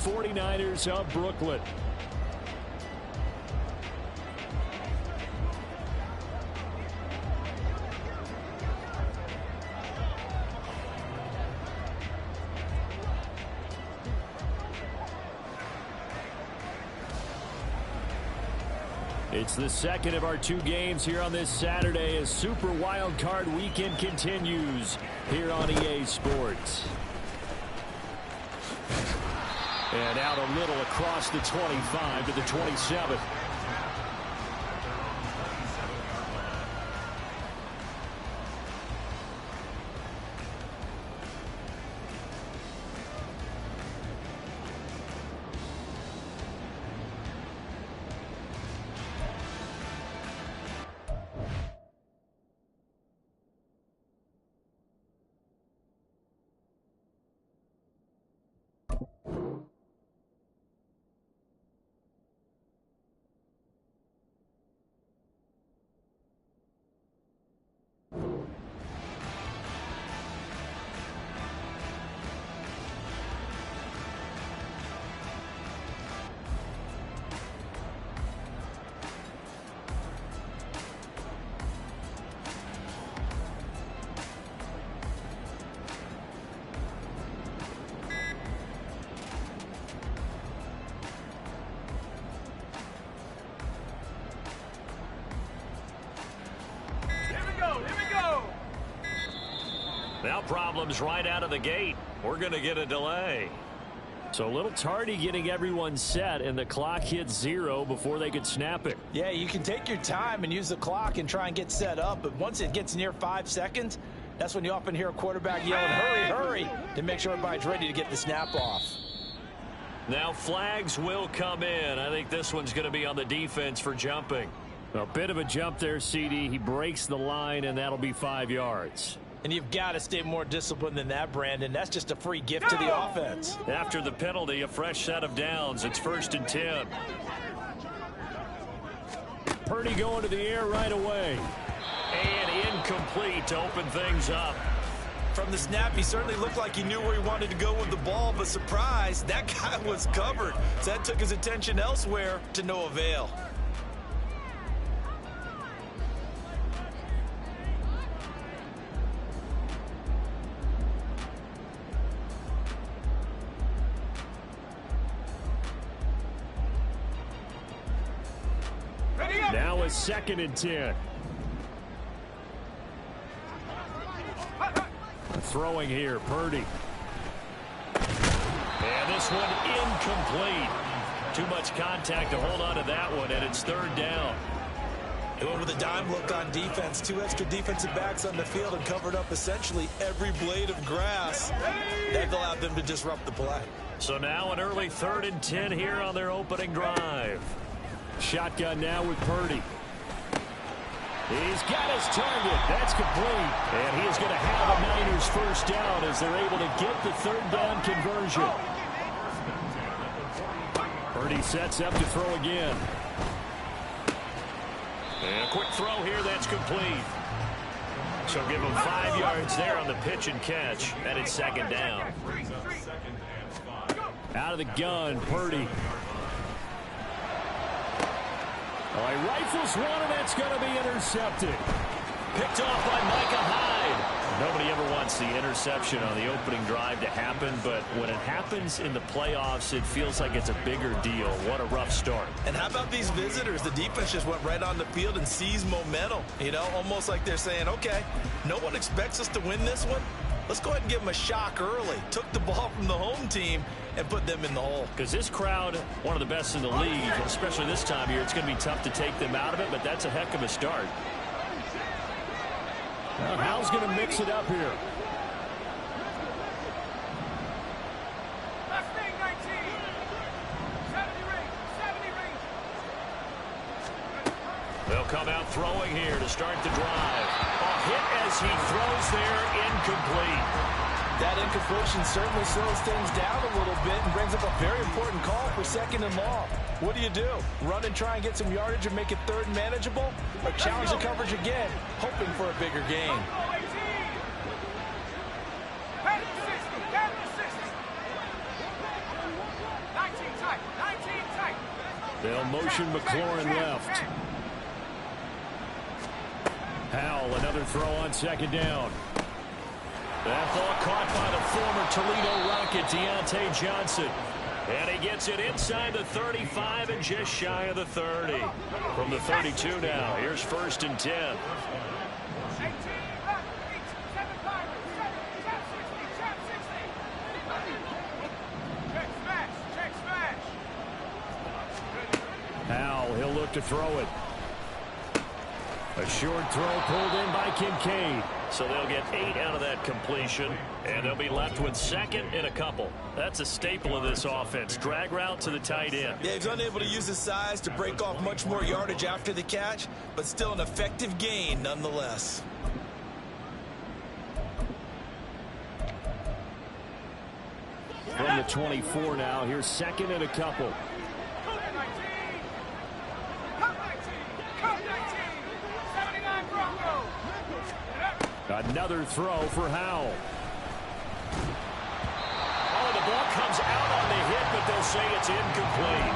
49ers of Brooklyn. It's the second of our two games here on this Saturday as Super Wild Card Weekend continues here on EA Sports. And out a little across the 25 to the 27. Now problems right out of the gate. We're going to get a delay. So a little tardy getting everyone set, and the clock hits 0 before they could snap it. Yeah, you can take your time and use the clock and try and get set up, but once it gets near 5 seconds, that's when you often hear a quarterback yelling, hurry, hurry, to make sure everybody's ready to get the snap off. Now flags will come in. I think this one's going to be on the defense for jumping. A bit of a jump there, CD. He breaks the line, and that'll be 5 yards. And you've got to stay more disciplined than that, Brandon. That's just a free gift to the offense. After the penalty, a fresh set of downs. It's 1st and 10. Purdy going to the air right away. And incomplete to open things up. From the snap, he certainly looked like he knew where he wanted to go with the ball, but surprise, that guy was covered. So that took his attention elsewhere to no avail. Now a 2nd and 10. Throwing here, Purdy. And this one incomplete. Too much contact to hold on to that one, and it's 3rd down. They went with a dime look on defense. 2 extra defensive backs on the field and covered up essentially every blade of grass. That allowed them to disrupt the play. So now an early 3rd and 10 here on their opening drive. Shotgun now with Purdy. He's got his target. That's complete. And he is going to have a Niners first down as they're able to get the 3rd down conversion. Purdy sets up to throw again. And a quick throw here. That's complete. So give him 5 yards there on the pitch and catch. And it's 2nd down. Out of the gun, Purdy. All right, rifles one, and that's going to be intercepted. Picked off by Micah Hyde. Nobody ever wants the interception on the opening drive to happen, but when it happens in the playoffs, it feels like it's a bigger deal. What a rough start. And how about these visitors? The defense just went right on the field and seized momentum. You know, almost like they're saying, okay, no one expects us to win this one. Let's go ahead and give them a shock early. Took the ball from the home team and put them in the hole. Because this crowd, one of the best in the league, especially this time of year, it's going to be tough to take them out of it, but that's a heck of a start. Well, Hal's going to mix it up here. They'll come out throwing here to start the drive. A hit as he throws there, incomplete. That incompletion certainly slows things down a little bit and brings up a very important call for 2nd and long. What do? Run and try and get some yardage and make it 3rd and manageable? Or challenge the coverage again, hoping for a bigger gain? They'll motion McLaurin left. Howell, another throw on second down. That ball caught by the former Toledo Rocket, Deontay Johnson. And he gets it inside the 35 and just shy of the 30. From the 32 now, here's 1st and 10. Howell, he'll look to throw it. A short throw pulled in by Kincaid. So they'll get 8 out of that completion, and they'll be left with 2nd and a couple. That's a staple of this offense. Drag route to the tight end. Yeah, he's unable to use his size to break off much more yardage after the catch, but still an effective gain nonetheless. From the 24 now, here's 2nd and a couple. Another throw for Howell. Oh, the ball comes out on the hit, but they'll say it's incomplete.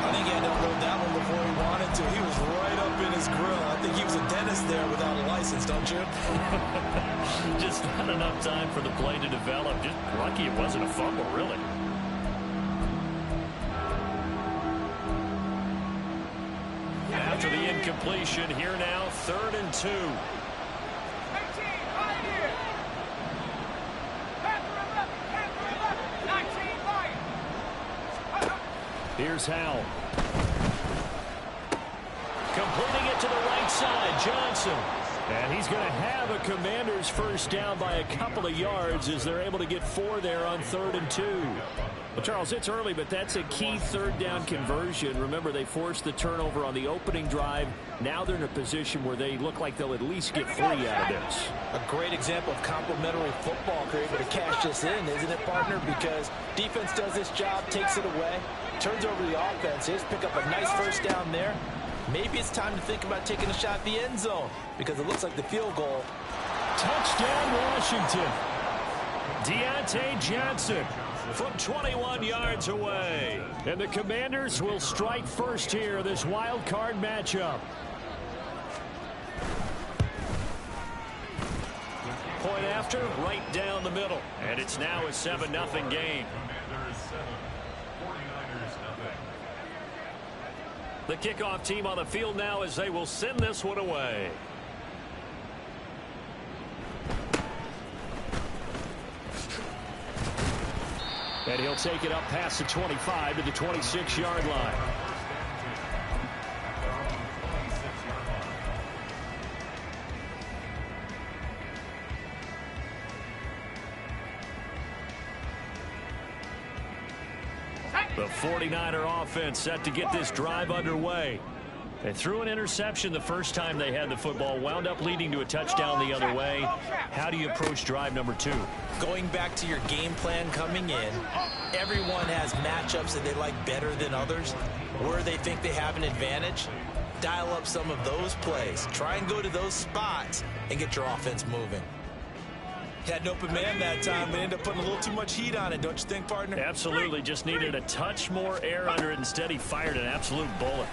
I think he had to unload that one before he wanted to. He was right up in his grill. I think he was a dentist there without a license, don't you? Just not enough time for the play to develop. Just lucky it wasn't a fumble, really. After the incompletion, here now, 3rd and 2. Here's Howell. Completing it to the right side, Johnson. And he's going to have a Commanders first down by a couple of yards as they're able to get 4 there on 3rd and 2. Well, Charles, it's early, but that's a key 3rd down conversion. Remember, they forced the turnover on the opening drive. Now they're in a position where they look like they'll at least get 3 out of this. A great example of complementary football. They're able to cash this in, isn't it, partner? Because defense does this job, takes it away, turns over the offense. Just pick up a nice first down there. Maybe it's time to think about taking a shot at the end zone because it looks like the field goal. Touchdown, Washington. Deontay Johnson from 21 yards away. And the Commanders will strike first here, this wild card matchup. Point after, right down the middle. And it's now a 7-0 game. The kickoff team on the field now as they will send this one away. And he'll take it up past the 25 to the 26-yard line. The 49er offense set to get this drive underway. They threw an interception the first time they had the football, wound up leading to a touchdown the other way. How do you approach drive number 2? Going back to your game plan coming in, everyone has matchups that they like better than others. Where they think they have an advantage, dial up some of those plays. Try and go to those spots and get your offense moving. Had an open man that time, but ended up putting a little too much heat on it, don't you think, partner? Absolutely. Just needed a touch more air under it. Instead, he fired an absolute bullet.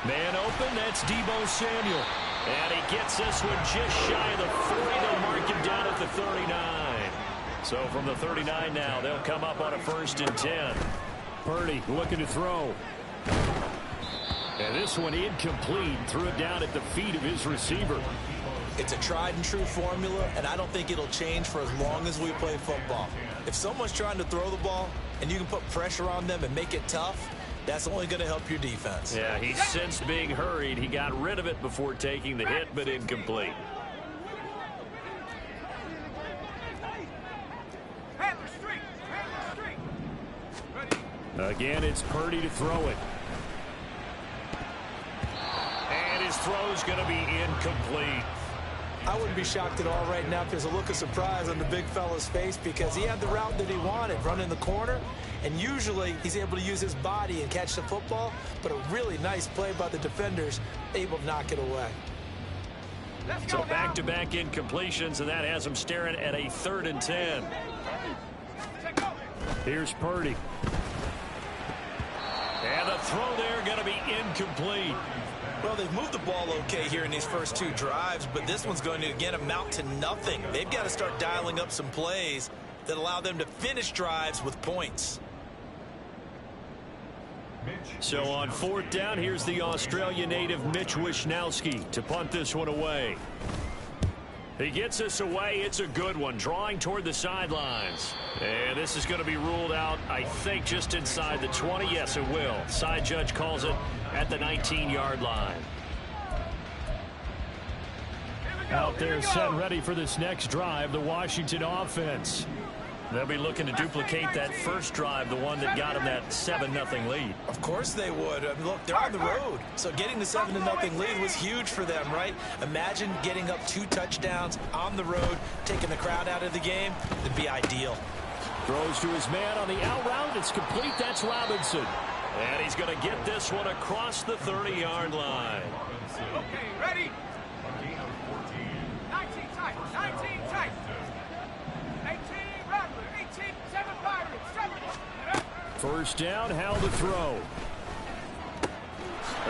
Man open, that's Deebo Samuel. And he gets this one just shy of the 40. They'll mark him down at the 39. So from the 39 now, they'll come up on a 1st and 10. Purdy looking to throw. And this one incomplete. Threw it down at the feet of his receiver. It's a tried-and-true formula, and I don't think it'll change for as long as we play football. If someone's trying to throw the ball and you can put pressure on them and make it tough, that's only going to help your defense. Yeah, he sensed being hurried. He got rid of it before taking the hit, but incomplete. Again, it's Purdy to throw it. And his throw's going to be incomplete. I wouldn't be shocked at all right now if there's a look of surprise on the big fella's face because he had the route that he wanted, running the corner, and usually he's able to use his body and catch the football, but a really nice play by the defenders, able to knock it away. So back-to-back incompletions, and that has him staring at a 3rd and 10. Here's Purdy. And the throw throw there going to be incomplete. Well, they've moved the ball okay here in these first two drives, but this one's going to, again, amount to nothing. They've got to start dialing up some plays that allow them to finish drives with points. So on fourth down, here's the Australia native Mitch Wishnowski to punt this one away. He gets this away. It's a good one, drawing toward the sidelines. And this is going to be ruled out, I think, just inside the 20. Yes, it will. Side judge calls it at the 19-yard line. Out there set ready for this next drive, the Washington offense. They'll be looking to duplicate that first drive, the one that got them that 7-0 lead. Of course they would. I mean, look, they're on the road. So getting the 7-0 lead was huge for them, right? Imagine getting up 2 touchdowns on the road, taking the crowd out of the game. It'd be ideal. Throws to his man on the out route. It's complete. That's Robinson. And he's going to get this one across the 30-yard line. Okay, ready? 19 tight, 19 tight. 18 Rattler, 18, 7 Pirates, 7. First down, Howell to throw.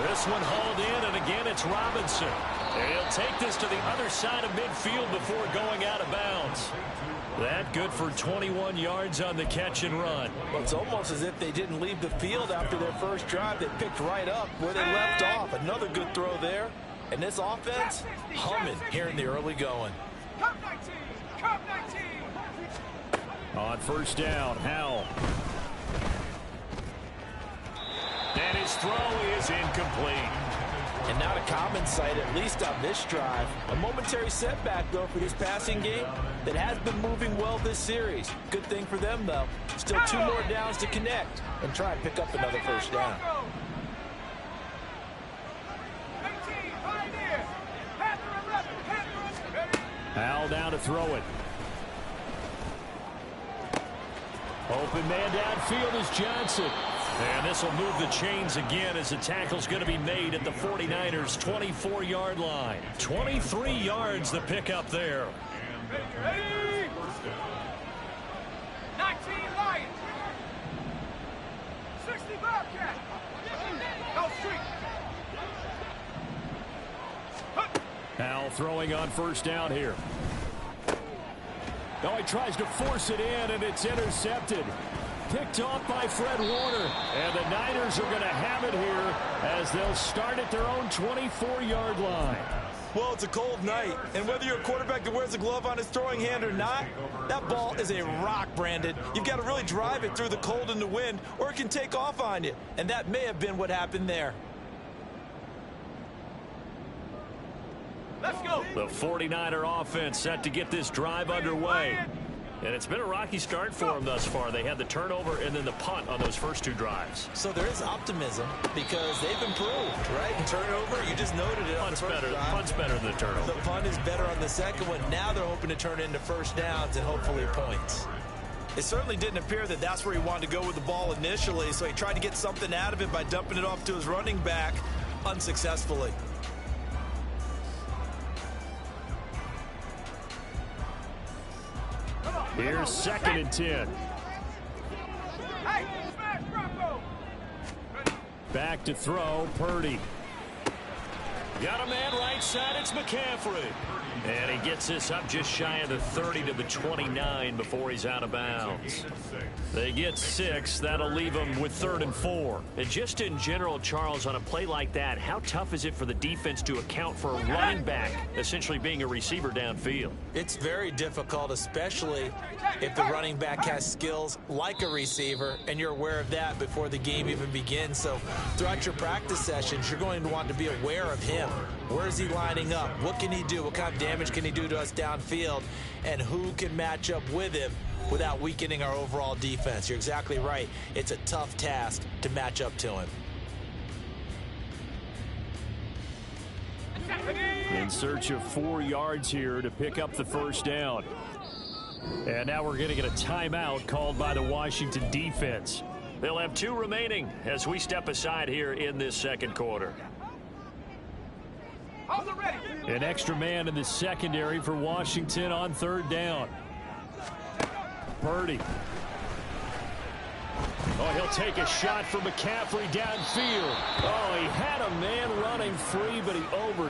This one hauled in, and again it's Robinson. And he'll take this to the other side of midfield before going out of bounds. That good for 21 yards on the catch and run. Well, it's almost as if they didn't leave the field after their first drive. They picked right up where they left off. Another good throw there. And this offense, humming here in the early going. Come 19, come 19. On first down, Howell. And his throw is incomplete. And not a common sight, at least on this drive. A momentary setback, though, for this passing game that has been moving well this series. Good thing for them, though. Still 2 more downs to connect and try and pick up another first down. 18, Pioneer. Panther 11, Panther 11. Howell down to throw it. Open man downfield is Johnson. And this will move the chains again as the tackle's going to be made at the 49ers' 24-yard line. 23 yards the pickup there. Ready? 19 Lions. 60 Bobcat. Go street. Howell throwing on first down here. Oh, he tries to force it in, and it's intercepted. Picked off by Fred Warner. And the Niners are going to have it here as they'll start at their own 24-yard line. Well, it's a cold night, and whether you're a quarterback that wears a glove on his throwing hand or not, that ball is a rock, Brandon. You've got to really drive it through the cold and the wind, or it can take off on you. And that may have been what happened there. Let's go. The 49er offense set to get this drive underway. And it's been a rocky start for them thus far. They had the turnover and then the punt on those first 2 drives. So there is optimism because they've improved, right? Turnover, you just noted it on the first drive. Punt's better than the turnover. The punt is better on the second one. Now they're hoping to turn it into first downs and hopefully points. It certainly didn't appear that that's where he wanted to go with the ball initially, so he tried to get something out of it by dumping it off to his running back unsuccessfully. Here's 2nd and 10. Hey, smash Bronco. Back to throw, Purdy. Got a man right side, it's McCaffrey. And he gets this up just shy of the 30 to the 29 before he's out of bounds. They get 6. That'll leave them with 3rd and 4. And just in general, Charles, on a play like that, how tough is it for the defense to account for a running back essentially being a receiver downfield? It's very difficult, especially if the running back has skills like a receiver, and you're aware of that before the game even begins. So throughout your practice sessions, you're going to want to be aware of him. Where is he lining up? What can he do? What kind of damage can he do to us downfield? And who can match up with him without weakening our overall defense? You're exactly right. It's a tough task to match up to him. In search of 4 yards here to pick up the first down. And now we're going to get a timeout called by the Washington defense. They'll have 2 remaining as we step aside here in this second quarter. An extra man in the secondary for Washington on 3rd down. Purdy. Oh, he'll take a shot for McCaffrey downfield. Oh, he had a man running free, but he over.